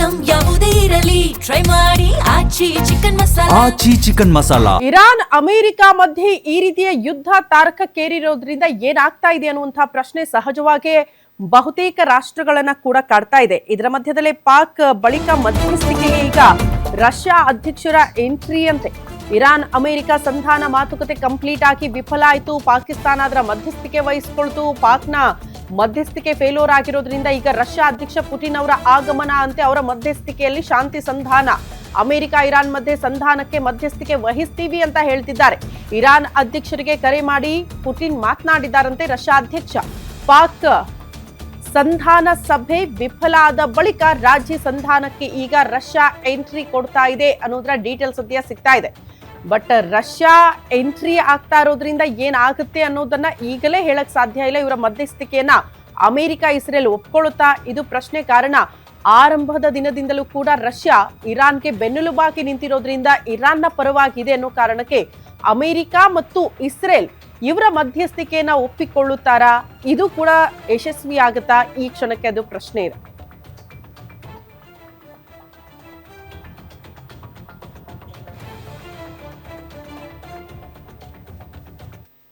Item ಯಾವುದೇ ಇರಲಿ try ಮಾಡಿ ಆಚಿ ಚಿಕನ್ ಮಸಾಲಾ. ಇರಾನ್ ಅಮೆರಿಕ ಮಧ್ಯೆ ಈ ರೀತಿಯ ಯುದ್ಧ ತಾರಕಕ್ಕೇರಿರೋದ್ರಿಂದ ಏನಾಗ್ತಾ ಇದೆ ಅನ್ನುವಂತಹ ಪ್ರಶ್ನೆ ಸಹಜವಾಗಿ ಬಹುತೇಕ ರಾಷ್ಟ್ರಗಳನ್ನ ಕೂಡ ಕಾಡ್ತಾ ಇದೆ. ಇದರ ಮಧ್ಯದಲ್ಲೇ ಪಾಕ್ ಬಳಿಕ ಮಧ್ಯಸ್ಥಿಕೆಗೆ ಈಗ ರಷ್ಯಾ ಅಧ್ಯಕ್ಷರ ಎಂಟ್ರಿ ಅಂತೆ. ಇರಾನ್ ಅಮೆರಿಕ ಸಂಧಾನ ಮಾತುಕತೆ ಕಂಪ್ಲೀಟ್ ಆಗಿ ವಿಫಲ ಆಯಿತು. ಪಾಕಿಸ್ತಾನ ಅದರ ಮಧ್ಯಸ್ಥಿಕೆ ವಹಿಸಿಕೊಳ್ತು. ಪಾಕ್ನ ಮಧ್ಯಸ್ಥಿಕೆ ಫೇಲ್ಯೂರ್ ಆಗಿರೋದ್ರಿಂದ ಈಗ ರಷ್ಯಾ ಅಧ್ಯಕ್ಷ ಪುಟಿನ್ ಅವರ ಆಗಮನ ಅಂತೆ. ಅವರ ಮಧ್ಯಸ್ಥಿಕೆಯಲ್ಲಿ ಶಾಂತಿ ಸಂಧಾನ, ಅಮೆರಿಕ ಇರಾನ್ ಮಧ್ಯೆ ಸಂಧಾನಕ್ಕೆ ಮಧ್ಯಸ್ಥಿಕೆ ವಹಿಸ್ತೀವಿ ಅಂತ ಹೇಳ್ತಿದ್ದಾರೆ. ಇರಾನ್ ಅಧ್ಯಕ್ಷರಿಗೆ ಕರೆ ಮಾಡಿ ಪುಟಿನ್ ಮಾತನಾಡಿದ್ದಾರಂತೆ ರಷ್ಯಾ ಅಧ್ಯಕ್ಷ. ಪಾಕ್ ಸಂಧಾನ ಸಭೆ ವಿಫಲ ಆದ ಬಳಿಕ ರಾಜ್ಯ ಸಂಧಾನಕ್ಕೆ ಈಗ ರಷ್ಯಾ ಎಂಟ್ರಿ ಕೊಡ್ತಾ ಇದೆ ಅನ್ನೋದರ ಡೀಟೇಲ್ಸ್ ಸದ್ಯ ಸಿಗ್ತಾ ಇದೆ. ಬಟ್ ರಷ್ಯಾ ಎಂಟ್ರಿ ಆಗ್ತಾ ಇರೋದ್ರಿಂದ ಏನಾಗುತ್ತೆ ಅನ್ನೋದನ್ನ ಈಗಲೇ ಹೇಳಕ್ ಸಾಧ್ಯ ಇಲ್ಲ. ಇವರ ಮಧ್ಯಸ್ಥಿಕೆಯನ್ನ ಅಮೆರಿಕ ಇಸ್ರೇಲ್ ಒಪ್ಕೊಳ್ಳುತ್ತಾ, ಇದು ಪ್ರಶ್ನೆ. ಕಾರಣ ಆರಂಭದ ದಿನದಿಂದಲೂ ಕೂಡ ರಷ್ಯಾ ಇರಾನ್ಗೆ ಬೆನ್ನೆಲುಬಾಗಿ ನಿಂತಿರೋದ್ರಿಂದ ಇರಾನ್ನ ಪರವಾಗಿದೆ ಅನ್ನೋ ಕಾರಣಕ್ಕೆ ಅಮೆರಿಕ ಮತ್ತು ಇಸ್ರೇಲ್ ಇವರ ಮಧ್ಯಸ್ಥಿಕೆಯನ್ನ ಒಪ್ಪಿಕೊಳ್ಳುತ್ತಾರಾ, ಇದು ಕೂಡ ಯಶಸ್ವಿ ಆಗುತ್ತಾ, ಈ ಕ್ಷಣಕ್ಕೆ ಅದು ಪ್ರಶ್ನೆ ಇದೆ.